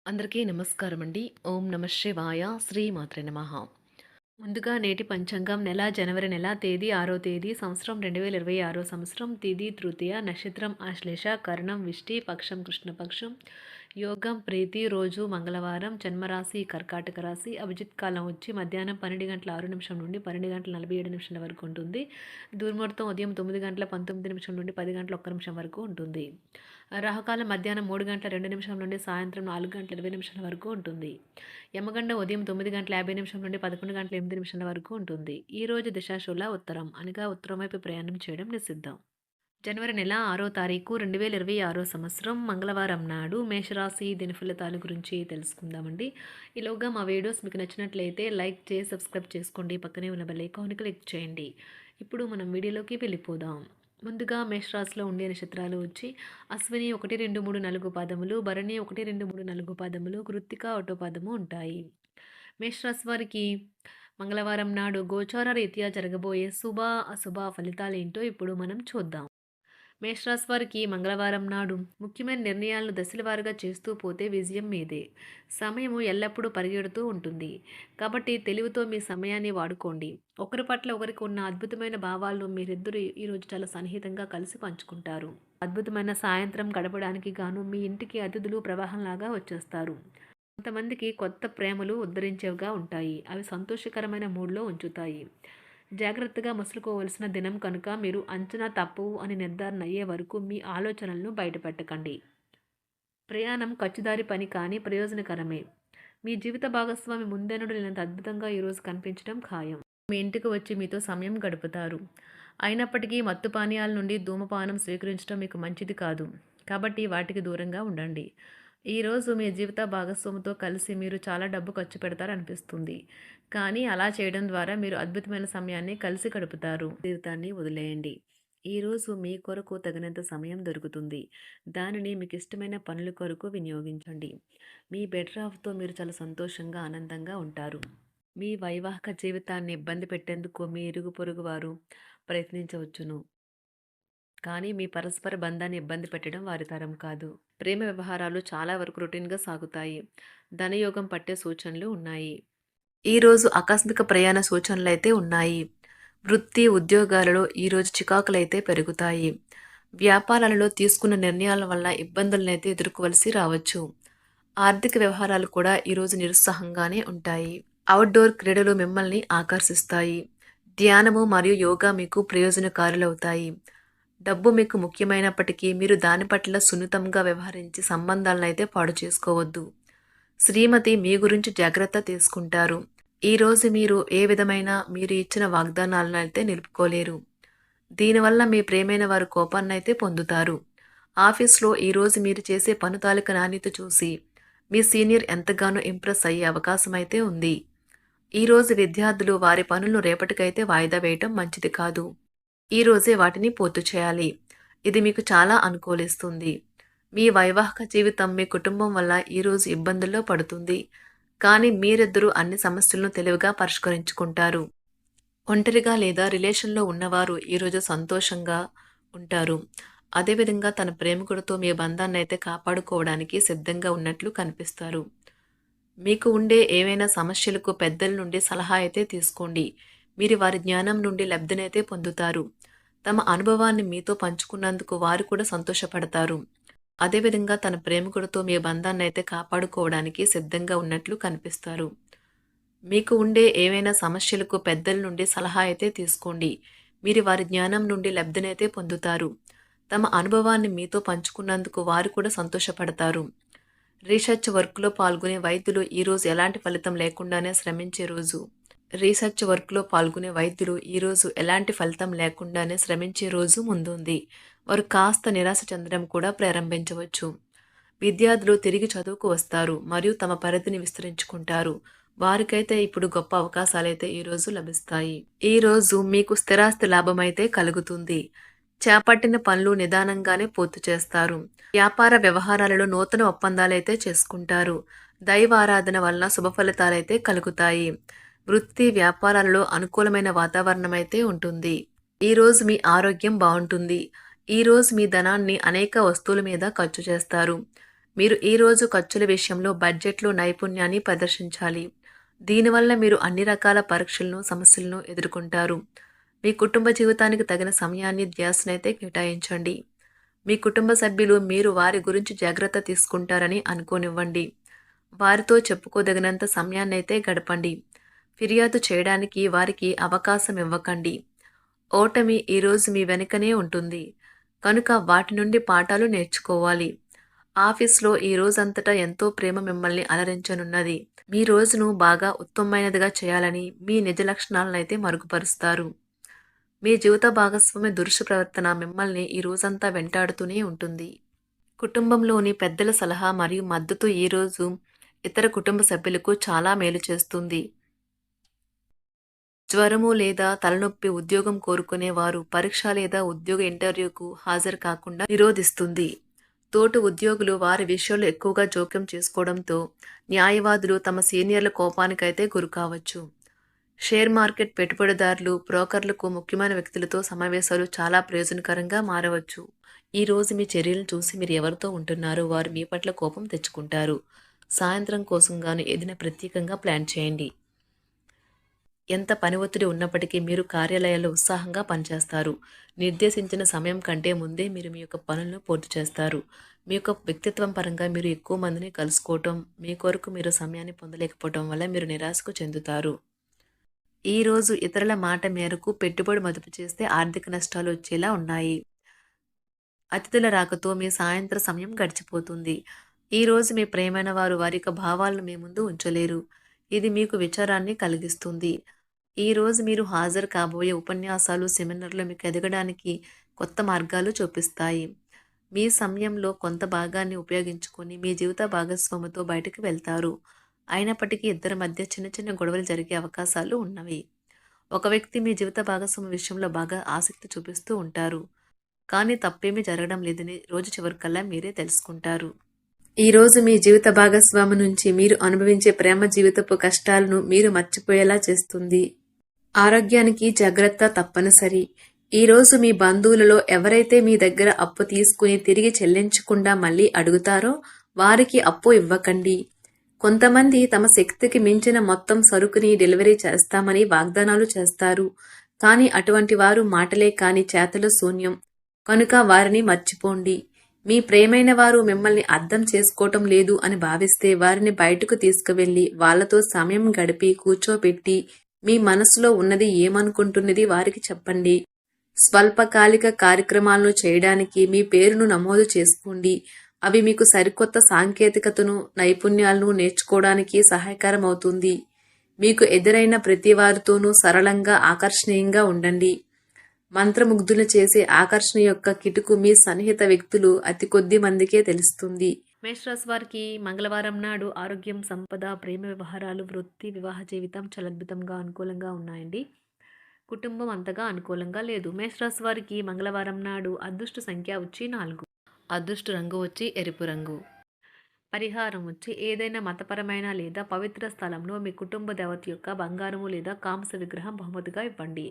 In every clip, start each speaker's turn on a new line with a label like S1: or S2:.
S1: అందరికీ నమస్కారం అండి. ఓం నమ శివాయ. శ్రీమాత్రే నమః. ముందుగా నేటి పంచాంగం నెల జనవరి నెల తేదీ 6వ తేదీ సంవత్సరం 2026 సంవత్సరం తిథి తృతీయ నక్షత్రం ఆశ్లేష కరణం విష్టి పక్షం కృష్ణపక్షం యోగం ప్రీతి రోజు మంగళవారం జన్మరాశి కర్కాటక రాశి అభిజిత్ కాలం వచ్చి మధ్యాహ్నం 12 గంటల 6 నిమిషం నుండి 12 గంటల 47 నిమిషాల వరకు ఉంటుంది. దుర్ముహూర్తం ఉదయం 9 గంటల 19 నిమిషం నుండి 10 గంటల 1 నిమిషం వరకు ఉంటుంది. రాహుకాలం మధ్యాహ్నం 3 గంటల 2 నిమిషం నుండి సాయంత్రం 4 గంటల 20 నిమిషాల వరకు ఉంటుంది. యమగండ ఉదయం 9 గంటల 50 నిమిషం నుండి 11 గంటల 8 నిమిషాల వరకు ఉంటుంది. ఈ రోజు దిశాశూల ఉత్తరం అనగా ఉత్తరం వైపు ప్రయాణం చేయడం నిషిద్ధం. జనవరి నెల 6వ తారీఖు 2026 సంవత్సరం మంగళవారం నాడు మేషరాశి దిన ఫలితాల గురించి తెలుసుకుందామండి. ఈలోగా మా వీడియోస్ మీకు నచ్చినట్లయితే లైక్ చేసి సబ్స్క్రైబ్ చేసుకోండి. పక్కనే ఉన్న బెల్ ఐకాన్ని క్లిక్ చేయండి. ఇప్పుడు మనం వీడియోలోకి వెళ్ళిపోదాం. ముందుగా మేషరాశిలో ఉండే నక్షత్రాలు వచ్చి అశ్విని 1, 2, 3, 4 పాదములు, భరణి 1, 2, 3, 4 పాదములు, కృత్తిక 1 పాదము ఉంటాయి. మేషరాశి వారికి మంగళవారం నాడు గోచార రీత్యా జరగబోయే శుభ అశుభ ఫలితాలేంటో ఇప్పుడు మనం చూద్దాం. మేషరాశి వారికి మంగళవారం నాడు ముఖ్యమైన నిర్ణయాలను దశల వారీగా చేస్తూ పోతే విజయం మీదే. సమయము ఎల్లప్పుడూ పరిగెడుతూ ఉంటుంది. కాబట్టి తెలివితో మీ సమయాన్ని వాడుకోండి. ఒకరి పట్ల ఒకరికి ఉన్న అద్భుతమైన భావాలను మీరిద్దరూ ఈరోజు చాలా సన్నిహితంగా కలిసి పంచుకుంటారు. అద్భుతమైన సాయంత్రం గడపడానికి గాను మీ ఇంటికి అతిథులు ప్రవాహంలాగా వచ్చేస్తారు. కొంతమందికి కొత్త ప్రేమలు ఉద్ధరించేవిగా ఉంటాయి. అవి సంతోషకరమైన మూడ్లో ఉంచుతాయి. జాగ్రత్తగా మసులుకోవలసిన దినం కనుక మీరు అంచనా తప్పు అని నిర్ధారణ అయ్యే వరకు మీ ఆలోచనలను బయటపెట్టకండి. ప్రయాణం ఖర్చుదారి పని కానీ ప్రయోజనకరమే. మీ జీవిత భాగస్వామి ముందెన్నడూ లేనంత అద్భుతంగా ఈరోజు కనిపించడం ఖాయం. మీ ఇంటికి వచ్చి మీతో సమయం గడుపుతారు. అయినప్పటికీ మత్తు పానీయాల నుండి ధూమపానం స్వీకరించడం మీకు మంచిది కాదు. కాబట్టి వాటికి దూరంగా ఉండండి. ఈరోజు మీ జీవిత భాగస్వామితో కలిసి మీరు చాలా డబ్బు ఖర్చు పెడతారనిపిస్తుంది. కానీ అలా చేయడం ద్వారా మీరు అద్భుతమైన సమయాన్ని కలిసి గడుపుతారు. జీవితాన్ని వదిలేయండి. ఈరోజు మీ కొరకు తగినంత సమయం దొరుకుతుంది. దానిని మీకు ఇష్టమైన పనుల కొరకు వినియోగించండి. మీ బెటర్ హాఫ్తో మీరు చాలా సంతోషంగా ఆనందంగా ఉంటారు. మీ వైవాహిక జీవితాన్ని ఇబ్బంది పెట్టేందుకు మీ ఇరుగు పొరుగు వారు ప్రయత్నించవచ్చును. కానీ మీ పరస్పర బంధాన్ని ఇబ్బంది పెట్టడం వారి తరం కాదు. ప్రేమ వ్యవహారాలు చాలా వరకు రొటీన్గా సాగుతాయి. ధనయోగం పట్టే సూచనలు ఉన్నాయి. ఈరోజు ఆకస్మిక ప్రయాణ సూచనలైతే ఉన్నాయి. వృత్తి ఉద్యోగాలలో ఈరోజు చికాకులైతే పెరుగుతాయి. వ్యాపారాలలో తీసుకున్న నిర్ణయాల వల్ల ఇబ్బందులనైతే ఎదుర్కోవలసి రావచ్చు. ఆర్థిక వ్యవహారాలు కూడా ఈరోజు నిరుత్సాహంగానే ఉంటాయి. అవుట్డోర్ క్రీడలు మిమ్మల్ని ఆకర్షిస్తాయి. ధ్యానము మరియు యోగా మీకు ప్రయోజనకారులవుతాయి. డబ్బు మీకు ముఖ్యమైనప్పటికీ మీరు దాని పట్ల సున్నితంగా వ్యవహరించి సంబంధాలను అయితే పాడు చేసుకోవద్దు. శ్రీమతి మీ గురించి జాగ్రత్త తీసుకుంటారు. ఈరోజు మీరు ఏ విధమైన మీరు ఇచ్చిన వాగ్దానాలను అయితే నిలుపుకోలేరు. దీనివల్ల మీ ప్రేమైన వారు కోపాన్నైతే పొందుతారు. ఆఫీస్లో ఈరోజు మీరు చేసే పను తాలూకా నాణ్యత చూసి మీ సీనియర్ ఎంతగానో ఇంప్రెస్ అయ్యే అవకాశం అయితే ఉంది. ఈరోజు విద్యార్థులు వారి పనులను రేపటికైతే వాయిదా వేయటం మంచిది కాదు. ఈరోజే వాటిని పూర్తి చేయాలి. ఇది మీకు చాలా అనుకూలిస్తుంది. మీ వైవాహిక జీవితం మీ కుటుంబం వల్ల ఈరోజు ఇబ్బందుల్లో పడుతుంది. కానీ మీరిద్దరూ అన్ని సమస్యలను తెలివిగా పరిష్కరించుకుంటారు. ఒంటరిగా లేదా రిలేషన్లో ఉన్నవారు ఈరోజు సంతోషంగా ఉంటారు. అదేవిధంగా తన ప్రేమికుడితో మీ బంధాన్ని అయితే కాపాడుకోవడానికి సిద్ధంగా ఉన్నట్లు కనిపిస్తారు. మీకు ఉండే ఏవైనా సమస్యలకు పెద్దల నుండి సలహా అయితే తీసుకోండి. మీరు వారి జ్ఞానం నుండి లబ్ధినైతే పొందుతారు. తమ అనుభవాన్ని మీతో పంచుకున్నందుకు వారు కూడా సంతోషపడతారు. అదేవిధంగా తన ప్రేమికుడితో మీ బంధాన్ని అయితే కాపాడుకోవడానికి సిద్ధంగా ఉన్నట్లు కనిపిస్తారు. మీకు ఉండే ఏవైనా సమస్యలకు పెద్దల నుండి సలహా అయితే తీసుకోండి. మీరు వారి జ్ఞానం నుండి లబ్ధినైతే పొందుతారు. తమ అనుభవాన్ని మీతో పంచుకున్నందుకు వారు కూడా సంతోషపడతారు. రీసెర్చ్ వర్క్లో పాల్గొనే వైద్యులు ఈరోజు ఎలాంటి ఫలితం లేకుండానే శ్రమించే రోజు. రీసెర్చ్ వర్క్లో పాల్గొనే వైద్యులు ఈరోజు ఎలాంటి ఫలితం లేకుండానే శ్రమించే రోజు ముందుంది. వారు కాస్త నిరాశ చెందడం కూడా ప్రారంభించవచ్చు. విద్యార్థులు తిరిగి చదువుకు వస్తారు మరియు తమ పరిధిని విస్తరించుకుంటారు. వారికైతే ఇప్పుడు గొప్ప అవకాశాలైతే ఈరోజు లభిస్తాయి. ఈరోజు మీకు స్థిరాస్తి లాభమైతే కలుగుతుంది. చేపట్టిన పనులు నిదానంగానే పూర్తి చేస్తారు. వ్యాపార వ్యవహారాలలో నూతన ఒప్పందాలైతే చేసుకుంటారు. దైవ ఆరాధన వలన శుభ ఫలితాలైతే కలుగుతాయి. వృత్తి వ్యాపారాలలో అనుకూలమైన వాతావరణం అయితే ఉంటుంది. ఈరోజు మీ ఆరోగ్యం బాగుంటుంది. ఈరోజు మీ ధనాన్ని అనేక వస్తువుల మీద ఖర్చు చేస్తారు. మీరు ఈరోజు ఖర్చుల విషయంలో బడ్జెట్లో నైపుణ్యాన్ని ప్రదర్శించాలి. దీనివల్ల మీరు అన్ని రకాల పరీక్షలను, సమస్యలను ఎదుర్కొంటారు. మీ కుటుంబ జీవితానికి తగిన సమయాన్ని, ధ్యాసనైతే కేటాయించండి. మీ కుటుంబ సభ్యులు మీరు వారి గురించి జాగ్రత్త తీసుకుంటారని అనుకోనివ్వండి. వారితో చెప్పుకోదగినంత సమయాన్నైతే గడపండి. ఫిర్యాదు చేయడానికి వారికి అవకాశం ఇవ్వకండి. ఓటమి ఈరోజు మీ వెనుకనే ఉంటుంది. కనుక వాటి నుండి పాఠాలు నేర్చుకోవాలి. ఆఫీస్‌లో ఈ రోజంతటా ఎంతో ప్రేమ మిమ్మల్ని అలరించనున్నది. మీ రోజును బాగా ఉత్తమమైనదిగా చేయాలని మీ నిజ లక్షణాలనైతే మరుగుపరుస్తారు. మీ జీవిత భాగస్వామి దురుసు ప్రవర్తన మిమ్మల్ని ఈ రోజంతా వెంటాడుతూనే ఉంటుంది. కుటుంబంలోని పెద్దల సలహా మరియు మద్దతు ఈరోజు ఇతర కుటుంబ సభ్యులకు చాలా మేలు చేస్తుంది. జ్వరము లేదా తలనొప్పి ఉద్యోగం కోరుకునేవారు పరీక్ష లేదా ఉద్యోగ ఇంటర్వ్యూకు హాజరు కాకుండా నిరోధిస్తుంది. తోటి ఉద్యోగులు వారి విషయంలో ఎక్కువగా జోక్యం చేసుకోవడంతో న్యాయవాదులు తమ సీనియర్ల కోపానికైతే గురికావచ్చు. షేర్ మార్కెట్ పెట్టుబడిదారులు, బ్రోకర్లకు ముఖ్యమైన వ్యక్తులతో సమావేశాలు చాలా ప్రయోజనకరంగా మారవచ్చు. ఈ రోజు మీ చర్యలను చూసి మీరు ఎవరితో ఉంటున్నారో వారు మీ పట్ల కోపం తెచ్చుకుంటారు. సాయంత్రం కోసం గాను ఏదైనా ప్రత్యేకంగా ప్లాన్ చేయండి. ఎంత పని ఒత్తిడి ఉన్నప్పటికీ మీరు కార్యాలయాల్లో ఉత్సాహంగా పనిచేస్తారు. నిర్దేశించిన సమయం కంటే ముందే మీరు మీ యొక్క పనులను పూర్తి చేస్తారు. మీ యొక్క వ్యక్తిత్వం పరంగా మీరు ఎక్కువ మందిని కలుసుకోవటం, మీ కొరకు మీరు సమయాన్ని పొందలేకపోవటం వల్ల మీరు నిరాశకు చెందుతారు. ఈరోజు ఇతరుల మాట మేరకు పెట్టుబడి మదుపు చేస్తే ఆర్థిక నష్టాలు వచ్చేలా ఉన్నాయి. అతిథుల రాకతో మీ సాయంత్ర సమయం గడిచిపోతుంది. ఈరోజు మీ ప్రియమైన వారు వారి యొక్క భావాలను మీ ముందు ఉంచలేరు. ఇది మీకు విచారాన్ని కలిగిస్తుంది. ఈరోజు మీరు హాజరు కాబోయే ఉపన్యాసాలు, సెమినార్లు మీకు ఎదగడానికి కొత్త మార్గాలు చూపిస్తాయి. మీ సమయంలో కొంత భాగాన్ని ఉపయోగించుకొని మీ జీవిత భాగస్వామితో బయటకు వెళ్తారు. అయినప్పటికీ ఇద్దరి మధ్య చిన్న చిన్న గొడవలు జరిగే అవకాశాలు ఉన్నవి. ఒక వ్యక్తి మీ జీవిత భాగస్వామి విషయంలో బాగా ఆసక్తి చూపిస్తూ ఉంటారు. కానీ తప్పేమీ జరగడం లేదని రోజు చివరికల్లా మీరే తెలుసుకుంటారు. ఈరోజు మీ జీవిత భాగస్వామి నుంచి మీరు అనుభవించే ప్రేమ జీవితపు కష్టాలను మీరు మర్చిపోయేలా చేస్తుంది. ఆరోగ్యానికి జాగ్రత్త తప్పనిసరి. ఈరోజు మీ బంధువులలో ఎవరైతే మీ దగ్గర అప్పు తీసుకుని తిరిగి చెల్లించకుండా మళ్ళీ అడుగుతారో వారికి అప్పు ఇవ్వకండి. కొంతమంది తమ శక్తికి మించిన మొత్తం సరుకుని డెలివరీ చేస్తామని వాగ్దానాలు చేస్తారు. కానీ అటువంటి వారు మాటలే కాని చేతలు శూన్యం. కనుక వారిని మర్చిపోండి. మీ ప్రియమైన వారు మిమ్మల్ని అర్థం చేసుకోవటం లేదు అని భావిస్తే వారిని బయటకు తీసుకువెళ్ళి వాళ్లతో సమయం గడిపి కూర్చోబెట్టి మీ మనసులో ఉన్నది ఏమనుకుంటున్నది వారికి చెప్పండి. స్వల్పకాలిక కార్యక్రమాలను చేయడానికి మీ పేరును నమోదు చేసుకోండి. అవి మీకు సరికొత్త సాంకేతికతను, నైపుణ్యాలను నేర్చుకోవడానికి సహాయకరం అవుతుంది. మీకు ఎదురైన ప్రతి వారితోనూ సరళంగా, ఆకర్షణీయంగా ఉండండి. మంత్రముగ్ధులు చేసే ఆకర్షణ యొక్క కిటుకు మీ సన్నిహిత వ్యక్తులు అతి కొద్ది మందికే తెలుస్తుంది. మేషరాశి వారికి మంగళవారం నాడు ఆరోగ్యం, సంపద, ప్రేమ వ్యవహారాలు, వృత్తి, వివాహ జీవితం చాలా అద్భుతంగా అనుకూలంగా ఉన్నాయండి. కుటుంబం అంతగా అనుకూలంగా లేదు. మేషరాశి వారికి మంగళవారం నాడు అదృష్ట సంఖ్య వచ్చి 4. అదృష్ట రంగు వచ్చి ఎరుపు రంగు. పరిహారం వచ్చి ఏదైనా మతపరమైన లేదా పవిత్ర స్థలంలో మీ కుటుంబ దేవత యొక్క బంగారము లేదా కాంస విగ్రహం బహుమతిగా ఇవ్వండి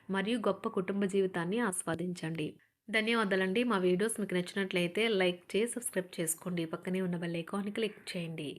S1: మరియు గొప్ప కుటుంబ జీవితాన్ని ఆస్వాదించండి. ధన్యవాదాలండి. మా వీడియోస్ మీకు నచ్చినట్లయితే లైక్ చేసి సబ్స్క్రైబ్ చేసుకోండి. పక్కనే ఉన్న బెల్ ఐకాన్ని క్లిక్ చేయండి.